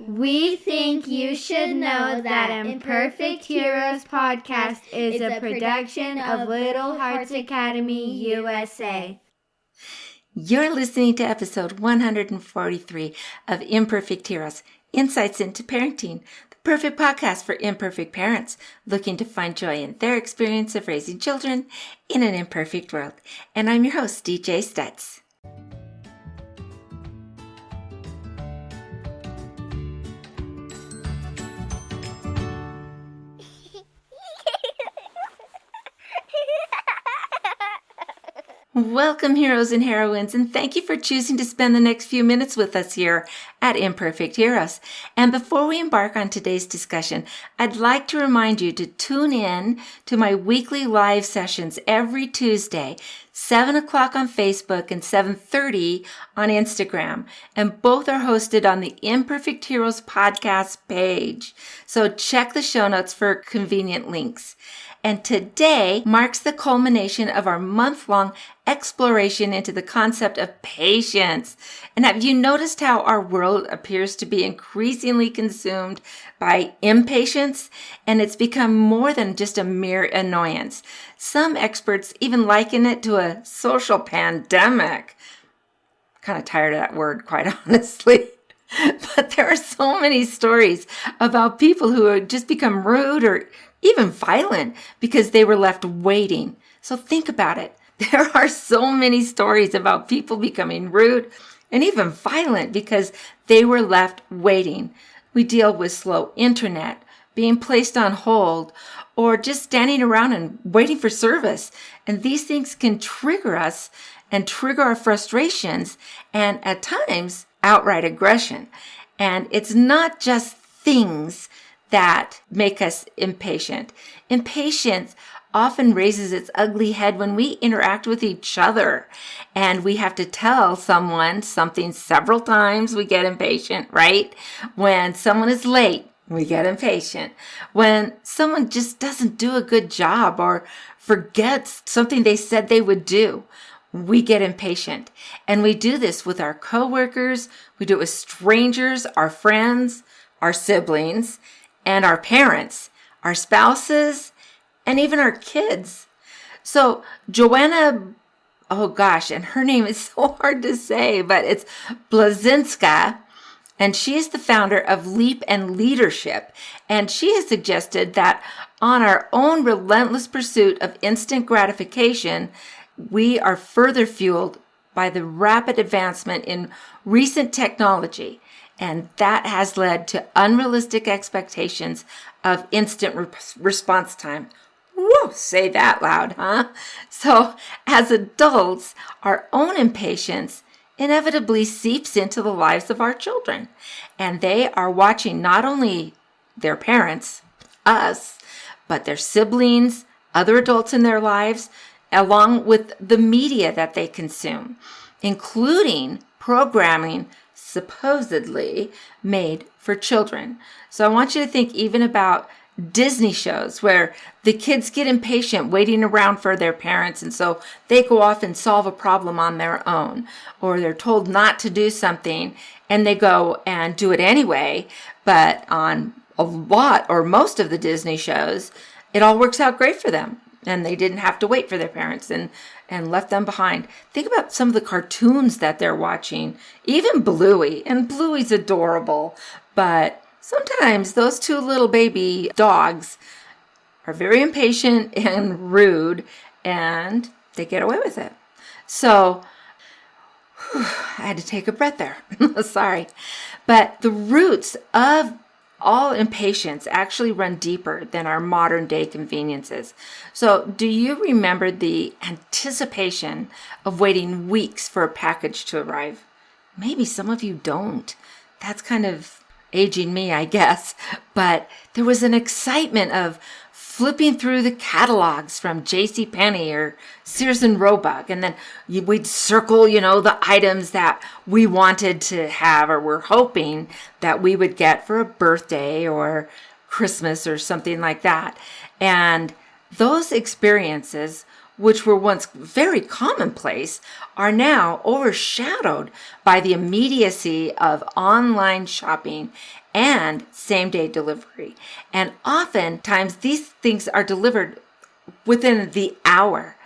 We think you should know that Imperfect Heroes podcast is a production of Little Hearts Academy USA. You're listening to episode 143 of Imperfect Heroes, Insights into Parenting, the perfect podcast for imperfect parents looking to find joy in their experience of raising children in an imperfect world. And I'm your host, DJ Stutz. Welcome, heroes and heroines, and thank you for choosing to spend the next few minutes with us here at Imperfect Heroes. And before we embark on today's discussion, I'd like to remind you to tune in to my weekly live sessions every Tuesday, 7 o'clock on Facebook and 7:30 on Instagram. And both are hosted on the Imperfect Heroes podcast page. So check the show notes for convenient links. And today marks the culmination of our month-long exploration into the concept of patience. And have you noticed how our world appears to be increasingly consumed by impatience? And it's become more than just a mere annoyance. Some experts even liken it to a social pandemic. Kind of tired of that word, quite honestly. But there are so many stories about people who have just become rude or even violent because they were left waiting. So think about it. There are so many stories about people becoming rude and even violent because they were left waiting. We deal with slow internet, being placed on hold, or just standing around and waiting for service. And these things can trigger us and trigger our frustrations and at times outright aggression. And it's not just things that make us impatient. Impatience often raises its ugly head when we interact with each other and we have to tell someone something several times. We get impatient, right? When someone is late, we get impatient. When someone just doesn't do a good job or forgets something they said they would do, we get impatient. And we do this with our coworkers, we do it with strangers, our friends, our siblings, and our parents, our spouses, and even our kids. So Joanna, and her name is so hard to say, but it's Blazinska, and she is the founder of Leap and Leadership. And she has suggested that on our own relentless pursuit of instant gratification, we are further fueled by the rapid advancement in recent technology. And that has led to unrealistic expectations of instant response time. Whoa, say that loud, huh? So as adults, our own impatience inevitably seeps into the lives of our children. And they are watching not only their parents, us, but their siblings, other adults in their lives, along with the media that they consume, including programming supposedly made for children. So I want you to think even about Disney shows where the kids get impatient waiting around for their parents, and so they go off and solve a problem on their own, or they're told not to do something and they go and do it anyway. But on a lot or most of the Disney shows, it all works out great for them. And they didn't have to wait for their parents and left them behind. Think about some of the cartoons that they're watching. Even Bluey. And Bluey's adorable. But sometimes those two little baby dogs are very impatient and rude. And they get away with it. So I had to take a breath there. Sorry. But the roots of all impatience actually run deeper than our modern day conveniences. So do you remember the anticipation of waiting weeks for a package to arrive? Maybe some of you don't. That's kind of aging me, I guess. But there was an excitement of flipping through the catalogs from JCPenney or Sears and Roebuck, and then we'd circle, the items that we wanted to have or were hoping that we would get for a birthday or Christmas or something like that. And those experiences, which were once very commonplace, are now overshadowed by the immediacy of online shopping and same-day delivery. And oftentimes these things are delivered within the hour.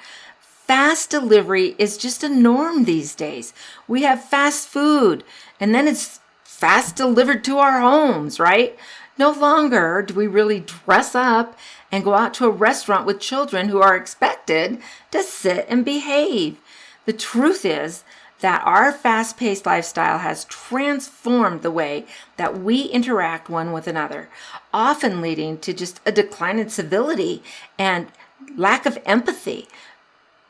Fast delivery is just a norm these days. We have fast food, and then it's fast delivered to our homes, right? No longer do we really dress up and go out to a restaurant with children who are expected to sit and behave. The truth is that our fast-paced lifestyle has transformed the way that we interact one with another, often leading to just a decline in civility and lack of empathy.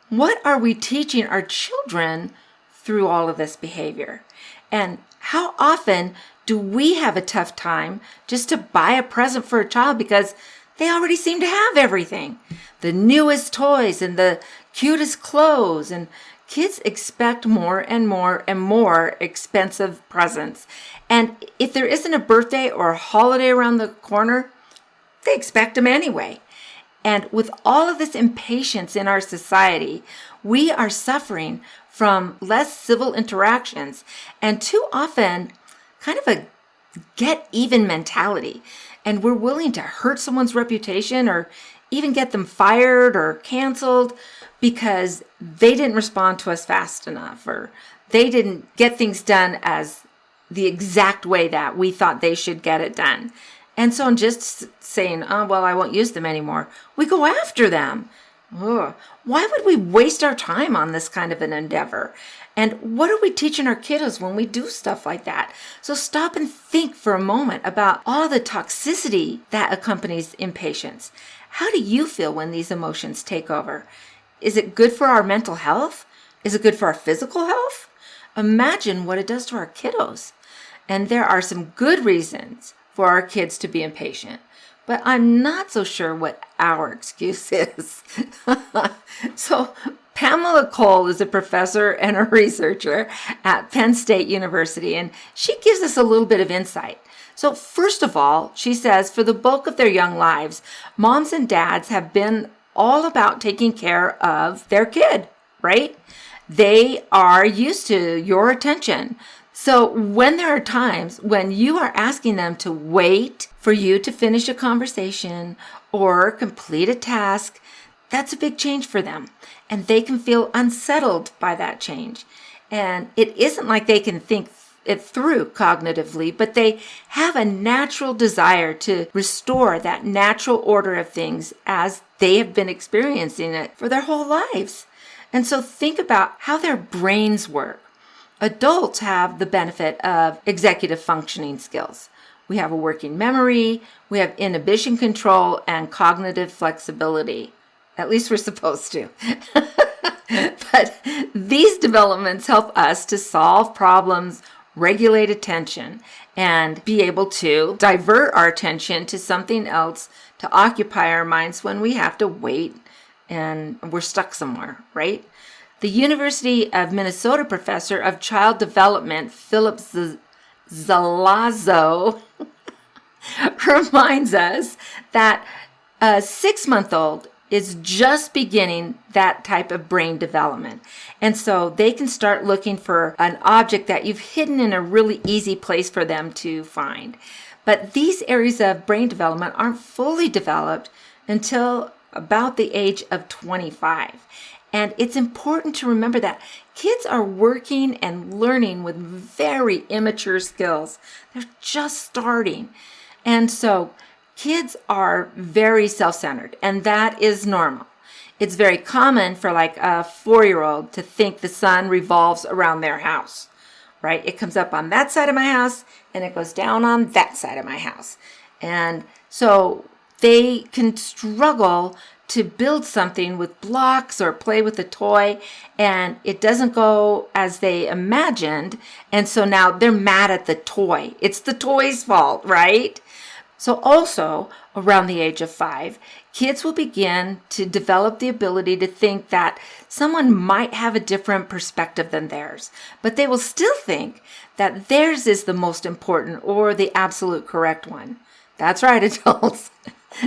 What are we teaching our children through all of this behavior? And how often do we have a tough time just to buy a present for a child because they already seem to have everything? The newest toys and the cutest clothes, and kids expect more and more and more expensive presents. And if there isn't a birthday or a holiday around the corner, they expect them anyway. And with all of this impatience in our society, we are suffering from less civil interactions and too often kind of a get-even mentality. And we're willing to hurt someone's reputation or even get them fired or canceled because they didn't respond to us fast enough, or they didn't get things done as the exact way that we thought they should get it done. And so in just saying, oh, well, I won't use them anymore, we go after them. Ugh. Why would we waste our time on this kind of an endeavor? And what are we teaching our kiddos when we do stuff like that? So stop and think for a moment about all the toxicity that accompanies impatience. How do you feel when these emotions take over? Is it good for our mental health? Is it good for our physical health? Imagine what it does to our kiddos. And there are some good reasons for our kids to be impatient, but I'm not so sure what our excuse is. So Pamela Cole is a professor and a researcher at Penn State University, and she gives us a little bit of insight. So first of all, she says for the bulk of their young lives, moms and dads have been all about taking care of their kid, right? They are used to your attention. So when there are times when you are asking them to wait for you to finish a conversation or complete a task, that's a big change for them. And they can feel unsettled by that change. And it isn't like they can think it through cognitively, but they have a natural desire to restore that natural order of things as they have been experiencing it for their whole lives. And so think about how their brains work. Adults have the benefit of executive functioning skills. We have a working memory, we have inhibition control, and cognitive flexibility. At least we're supposed to. But these developments help us to solve problems, regulate attention, and be able to divert our attention to something else to occupy our minds when we have to wait and we're stuck somewhere, right? The University of Minnesota professor of child development, Philip Zalazzo, reminds us that a 6-month-old is just beginning that type of brain development. And so they can start looking for an object that you've hidden in a really easy place for them to find. But these areas of brain development aren't fully developed until about the age of 25. And it's important to remember that kids are working and learning with very immature skills. They're just starting. And so kids are very self-centered, and that is normal. It's very common for like a 4-year-old to think the sun revolves around their house, right? It comes up on that side of my house, and it goes down on that side of my house. And so they can struggle to build something with blocks or play with a toy, and it doesn't go as they imagined. And so now they're mad at the toy. It's the toy's fault, right? So also around the age of 5, kids will begin to develop the ability to think that someone might have a different perspective than theirs, but they will still think that theirs is the most important or the absolute correct one. That's right, adults.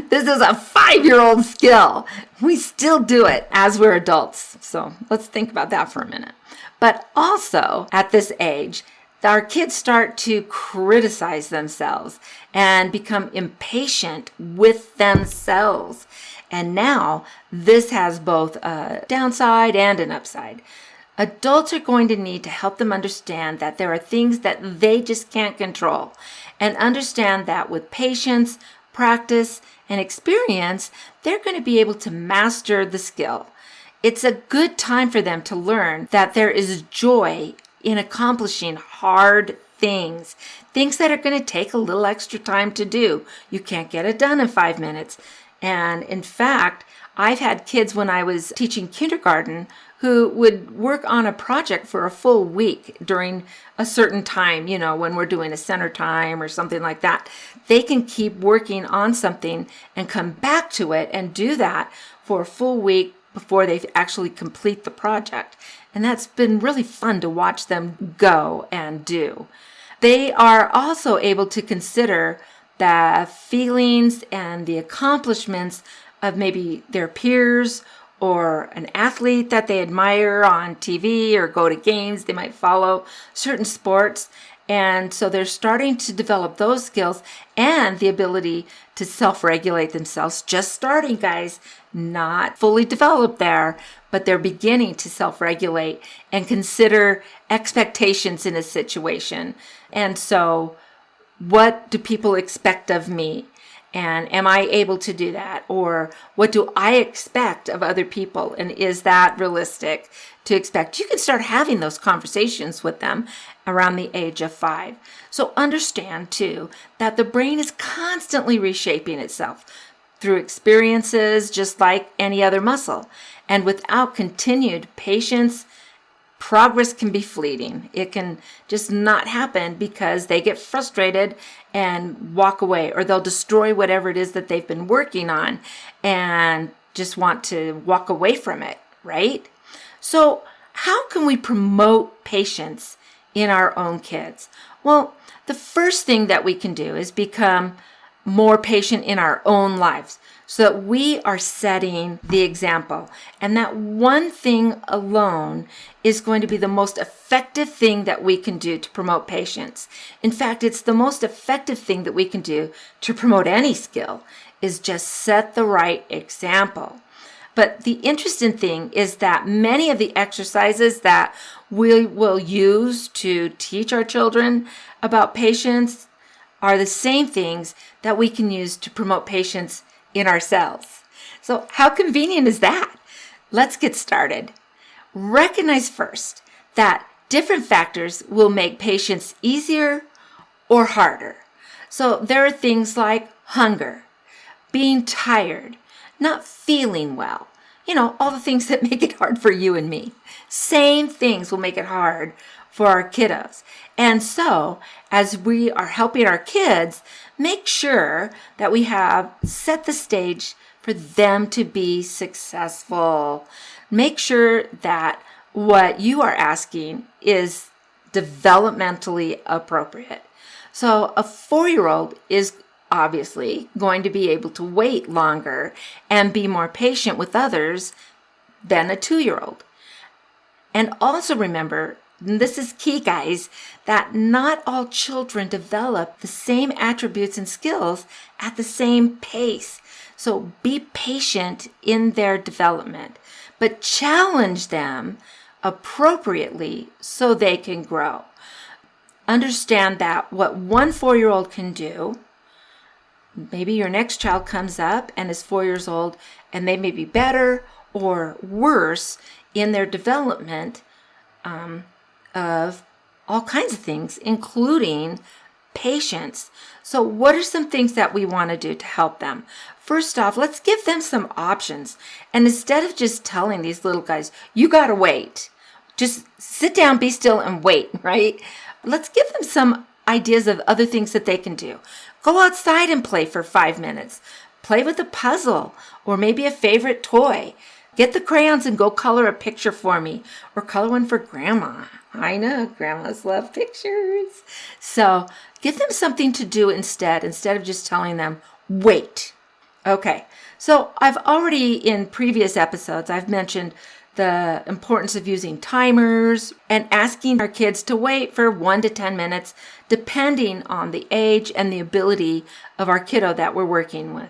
This is a 5-year-old skill. We still do it as we're adults. So let's think about that for a minute. But also at this age, our kids start to criticize themselves and become impatient with themselves. And now this has both a downside and an upside. Adults are going to need to help them understand that there are things that they just can't control, and understand that with patience, practice, and experience, they're going to be able to master the skill. It's a good time for them to learn that there is joy in accomplishing hard things that are going to take a little extra time to do. You can't get it done in 5 minutes. And in fact, I've had kids when I was teaching kindergarten who would work on a project for a full week during a certain time, when we're doing a center time or something like that. They can keep working on something and come back to it and do that for a full week before they actually complete the project. And that's been really fun to watch them go and do. They are also able to consider the feelings and the accomplishments of maybe their peers or an athlete that they admire on TV or go to games. They might follow certain sports. And so they're starting to develop those skills and the ability to self-regulate themselves. Just starting, guys, not fully developed there, but they're beginning to self-regulate and consider expectations in a situation. And so what do people expect of me? And am I able to do that? Or what do I expect of other people? And is that realistic to expect? You can start having those conversations with them around the age of 5. So understand, too, that the brain is constantly reshaping itself through experiences, just like any other muscle. And without continued patience, progress can be fleeting. It can just not happen because they get frustrated and walk away, or they'll destroy whatever it is that they've been working on and just want to walk away from it, right? So how can we promote patience in our own kids? Well, the first thing that we can do is become more patient in our own lives, so that we are setting the example. And that one thing alone is going to be the most effective thing that we can do to promote patience. In fact, it's the most effective thing that we can do to promote any skill, is just set the right example. But the interesting thing is that many of the exercises that we will use to teach our children about patience are the same things that we can use to promote patience in ourselves. So how convenient is that? Let's get started. Recognize first that different factors will make patience easier or harder. So there are things like hunger, being tired, not feeling well, all the things that make it hard for you and me. Same things will make it hard for our kiddos. And so, as we are helping our kids, make sure that we have set the stage for them to be successful. Make sure that what you are asking is developmentally appropriate. So a 4-year-old is obviously going to be able to wait longer and be more patient with others than a 2-year-old. And also remember, and this is key, guys, that not all children develop the same attributes and skills at the same pace. So be patient in their development, but challenge them appropriately so they can grow. Understand that what one 4-year-old can do, maybe your next child comes up and is 4 years old and they may be better or worse in their development of all kinds of things, including patience. So what are some things that we want to do to help them? First off, let's give them some options. And instead of just telling these little guys, you got to wait, just sit down, be still, and wait, right? Let's give them some ideas of other things that they can do. Go outside and play for 5 minutes. Play with a puzzle or maybe a favorite toy. Get the crayons and go color a picture for me, or color one for Grandma. I know, Grandmas love pictures. So give them something to do instead of just telling them, wait. Okay, so I've already in previous episodes, I've mentioned the importance of using timers, and asking our kids to wait for 1 to 10 minutes, depending on the age and the ability of our kiddo that we're working with,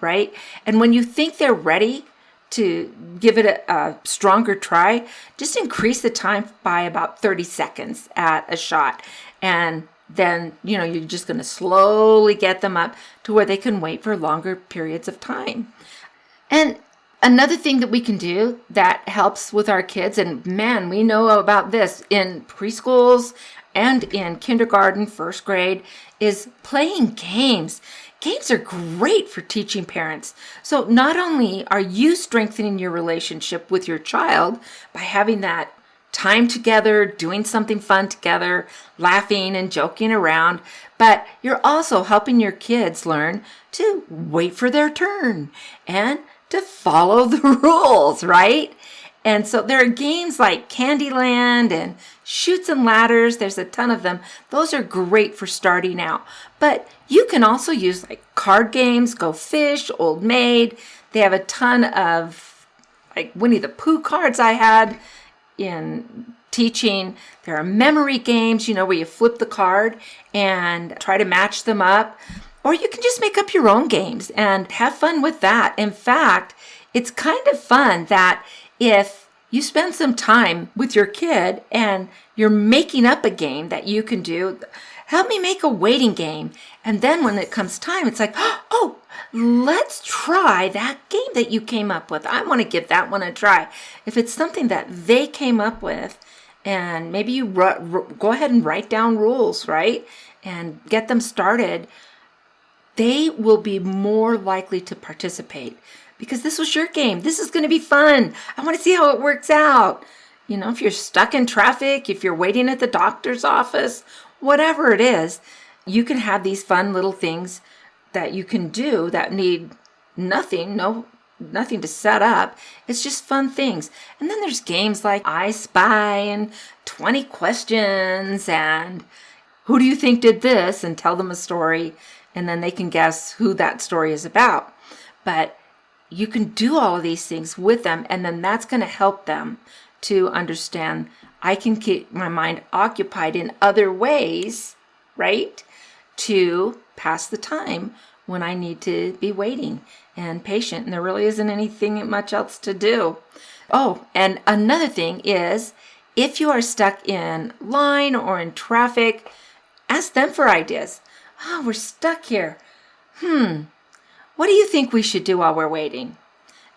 right? And when you think they're ready to give it a stronger try, just increase the time by about 30 seconds at a shot. And then, you're just going to slowly get them up to where they can wait for longer periods of time. And another thing that we can do that helps with our kids, and man, we know about this in preschools and in kindergarten, first grade, is playing games. Games are great for teaching parents. So not only are you strengthening your relationship with your child by having that time together, doing something fun together, laughing and joking around, but you're also helping your kids learn to wait for their turn and to follow the rules, right? And so there are games like Candyland and Chutes and Ladders. There's a ton of them. Those are great for starting out. But you can also use like card games, Go Fish, Old Maid. They have a ton of like Winnie the Pooh cards I had in teaching. There are memory games, where you flip the card and try to match them up. Or you can just make up your own games and have fun with that. In fact, it's kind of fun that if you spend some time with your kid and you're making up a game that you can do, help me make a waiting game. And then when it comes time, it's like, oh, let's try that game that you came up with. I want to give that one a try. If it's something that they came up with, and maybe you go ahead and write down rules, right? And get them started, they will be more likely to participate because this was your game. This is going to be fun. I want to see how it works out. If you're stuck in traffic, if you're waiting at the doctor's office, whatever it is, you can have these fun little things that you can do that need nothing to set up. It's just fun things. And then there's games like I Spy and 20 questions and who do you think did this, and tell them a story, and then they can guess who that story is about. But you can do all of these things with them, and then that's going to help them to understand I can keep my mind occupied in other ways, right, to pass the time when I need to be waiting and patient, and there really isn't anything much else to do. Oh, and another thing is, if you are stuck in line or in traffic, ask them for ideas. Oh, we're stuck here. What do you think we should do while we're waiting?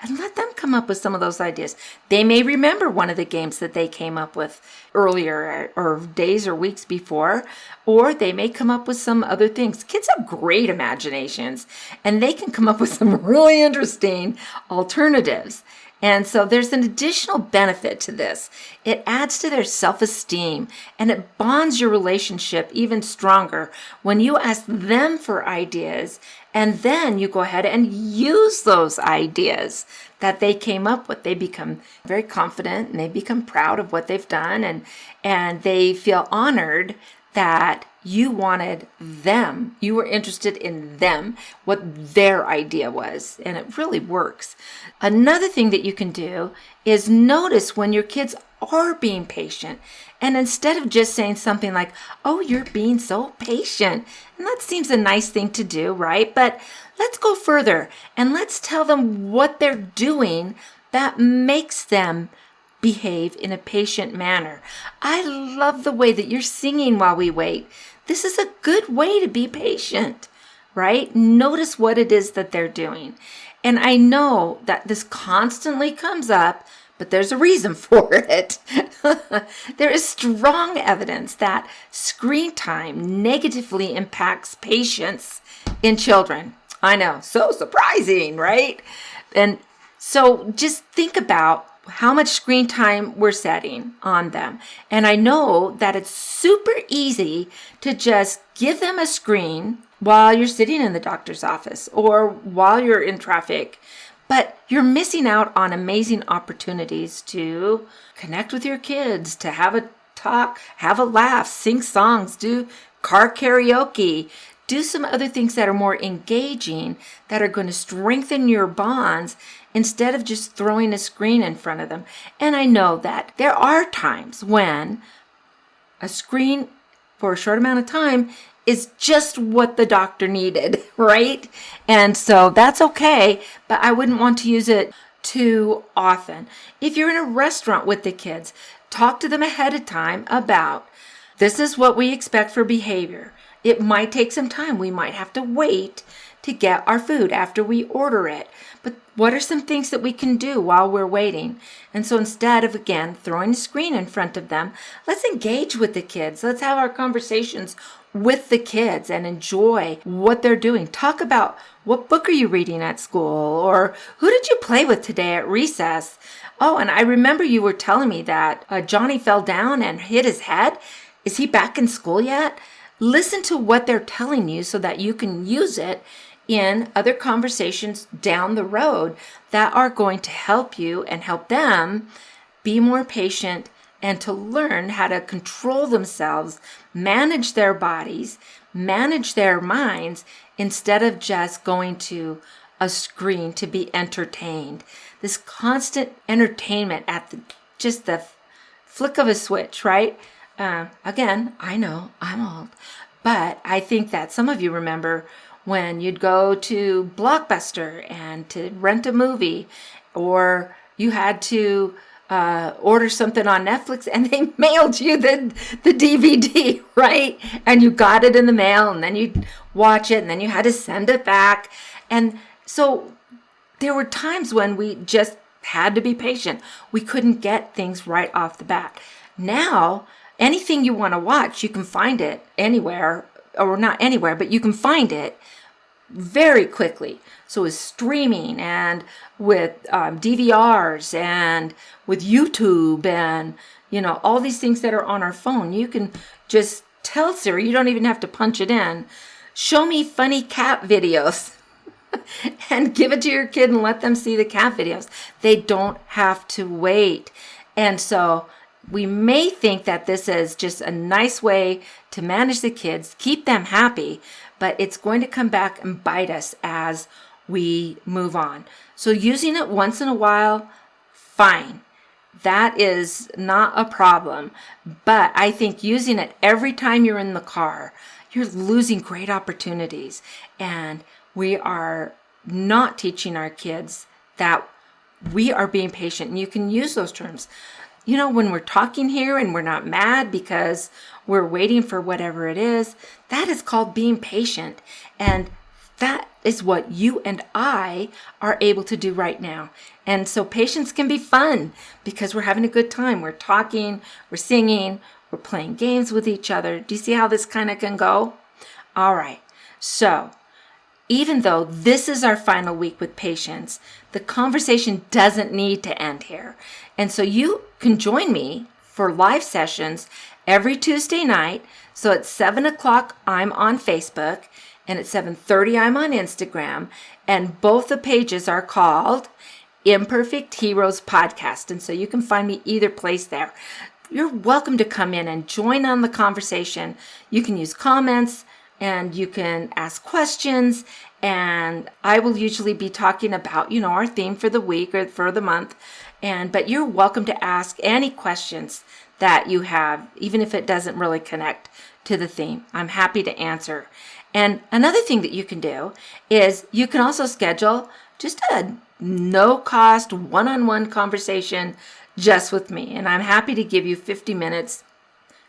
And let them come up with some of those ideas. They may remember one of the games that they came up with earlier or days or weeks before, or they may come up with some other things. Kids have great imaginations, and they can come up with some really interesting alternatives. And so there's an additional benefit to this. It adds to their self-esteem, and it bonds your relationship even stronger when you ask them for ideas, and then you go ahead and use those ideas that they came up with. They become very confident, and they become proud of what they've done, and they feel honored that you wanted them. You were interested in them, what their idea was, and it really works. Another thing that you can do is notice when your kids are being patient, and instead of just saying something like, oh, you're being so patient, and that seems a nice thing to do, right? But let's go further, and let's tell them what they're doing that makes them behave in a patient manner. I love the way that you're singing while we wait. This is a good way to be patient, right? Notice what it is that they're doing. And I know that this constantly comes up, but there's a reason for it. There is strong evidence that screen time negatively impacts patience in children. I know, so surprising, right? And so just think about how much screen time we're setting on them. And I know that it's super easy to just give them a screen while you're sitting in the doctor's office or while you're in traffic, but you're missing out on amazing opportunities to connect with your kids, to have a talk, have a laugh, sing songs, do car karaoke, do some other things that are more engaging, that are going to strengthen your bonds instead of just throwing a screen in front of them. And I know that there are times when a screen for a short amount of time is just what the doctor needed, right? And so that's okay, but I wouldn't want to use it too often. If you're in a restaurant with the kids, talk to them ahead of time about, this is what we expect for behavior. It might take some time. We might have to wait to get our food after we order it. But what are some things that we can do while we're waiting? And so instead of, again, throwing a screen in front of them, let's engage with the kids. Let's have our conversations with the kids and enjoy what they're doing. Talk about, what book are you reading at school? Or who did you play with today at recess? Oh, and I remember you were telling me that Johnny fell down and hit his head. Is he back in school yet? Listen to what they're telling you so that you can use it in other conversations down the road that are going to help you and help them be more patient and to learn how to control themselves, manage their bodies, manage their minds, instead of just going to a screen to be entertained. This constant entertainment at just the flick of a switch, right? Again, I know I'm old, but I think that some of you remember when you'd go to Blockbuster and to rent a movie, or you had to order something on Netflix and they mailed you the DVD, right? And you got it in the mail and then you'd watch it and then you had to send it back. And so there were times when we just had to be patient. We couldn't get things right off the bat. Now, anything you want to watch, you can find it anywhere, or not anywhere, but you can find it very quickly. So with streaming and with DVRs and with YouTube and, all these things that are on our phone, you can just tell Siri, you don't even have to punch it in, show me funny cat videos and give it to your kid and let them see the cat videos. They don't have to wait. And so we may think that this is just a nice way to manage the kids, keep them happy, but it's going to come back and bite us as we move on. So using it once in a while, fine. That is not a problem. But I think using it every time you're in the car, you're losing great opportunities. And we are not teaching our kids that we are being patient. And you can use those terms. When we're talking here and we're not mad because we're waiting for whatever it is, that is called being patient. And that is what you and I are able to do right now. And so patience can be fun because we're having a good time. We're talking, we're singing, we're playing games with each other. Do you see how this kind of can go? All right. So even though this is our final week with patience, the conversation doesn't need to end here. And so you can join me for live sessions every Tuesday night. So at 7 o'clock, I'm on Facebook, and at 7:30, I'm on Instagram. And both the pages are called Imperfect Heroes Podcast. And so you can find me either place there. You're welcome to come in and join on the conversation. You can use comments and you can ask questions. And I will usually be talking about, our theme for the week or for the month. But you're welcome to ask any questions that you have, even if it doesn't really connect to the theme. I'm happy to answer. And another thing that you can do is you can also schedule just a no-cost one-on-one conversation just with me. And I'm happy to give you 50 minutes,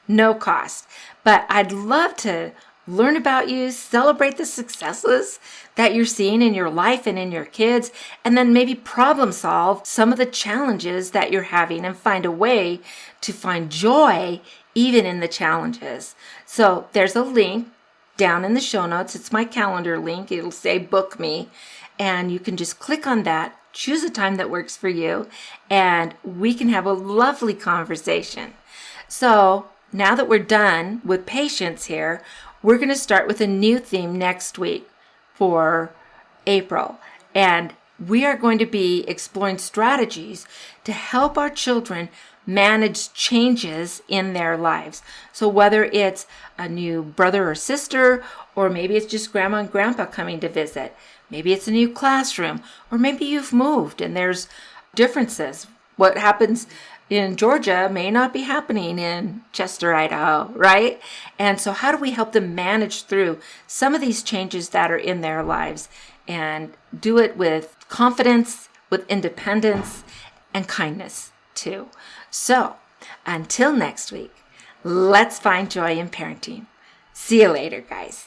no cost. But I'd love to learn about you, celebrate the successes that you're seeing in your life and in your kids, and then maybe problem solve some of the challenges that you're having and find a way to find joy even in the challenges. So there's a link down in the show notes. It's my calendar link. It'll say book me, and you can just click on that, choose a time that works for you, and we can have a lovely conversation. So now that we're done with patience here, we're going to start with a new theme next week for April. And we are going to be exploring strategies to help our children manage changes in their lives. So whether it's a new brother or sister, Or maybe it's just grandma and grandpa coming to visit. Maybe it's a new classroom. Or maybe you've moved and there's differences. What happens in Georgia may not be happening in Chester, Idaho, right? And so how do we help them manage through some of these changes that are in their lives and do it with confidence, with independence, and kindness too? So until next week, let's find joy in parenting. See you later, guys.